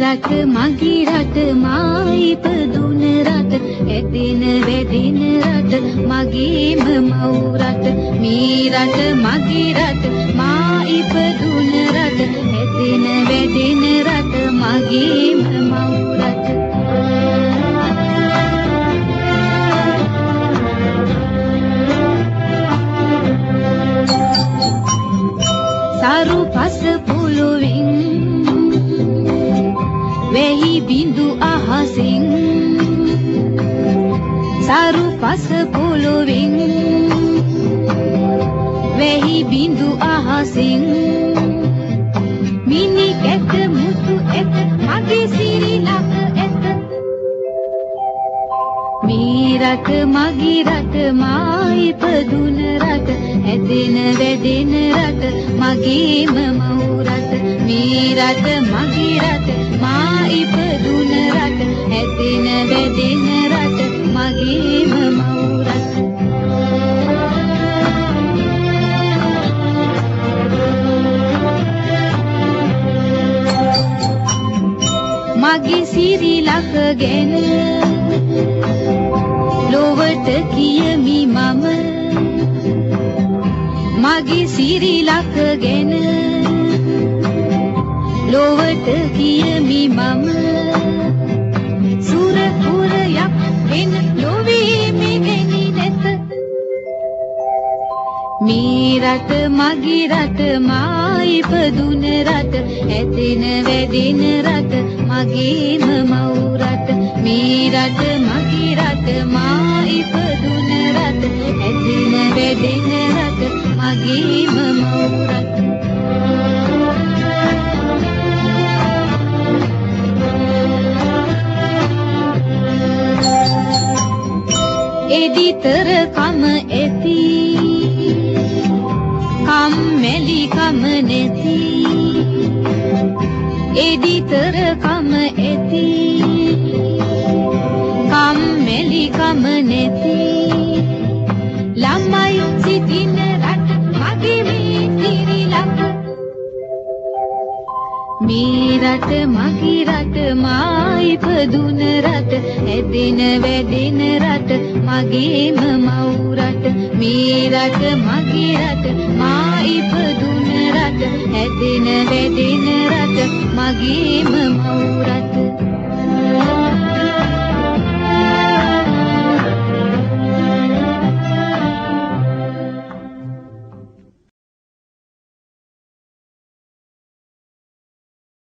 රට මගේ රට මා ඉපදුන රට ඇදෙන වැදෙන රට මගේම මව් රට මේ රට මගේ රට මා ඉපදුන රට ඇදෙන වැදෙන රට මගේම මව් රට සරු පස පොළොවෙන් වෙහි බිඳු අහසින් සරු පස පොළොවෙන් වෙහි බිඳු අහසින් මිනි කැට මුතු ඇත මගේ සිරිලක ඇත මේ රට මගේ රට මා ඉපදුන රට ඇදෙන වැදෙන රට මගේම මව් රට මේ රට මගේ රට මා ඉපදුන රට ඇදෙන වැදෙන රට මගේම මව් රට මගේ සිරිලක ගැන ලොවට කියමි මම මගේ සිරිලක ගැන ලොවට කියමි මම සුර පුරයක් වෙන ලොවේ මෙවැනි නැත මේ රට මගේ රට මා ඉපදුන රට ඇදෙන වැදෙන රට මගේම මව් රට මේ රට මගේ රට මා ඉපදුන රට ඇදෙන වැදෙන රට මගේම මව් රට එදිතර කම ඇති කම්මැලි කම නැති එදිතර කම ඇති කම්මැලි කම නැති ළමයි සිටින රට මගේ මේ සිරිලක මේ රට මගේ රට මා ඉපදුන රට ඇදෙන වැදෙන රට මගේම මව් රට මේ රට මගේ රට මා ඉපදුන රට ඇදෙන වැදෙන රට මගේම මව් රට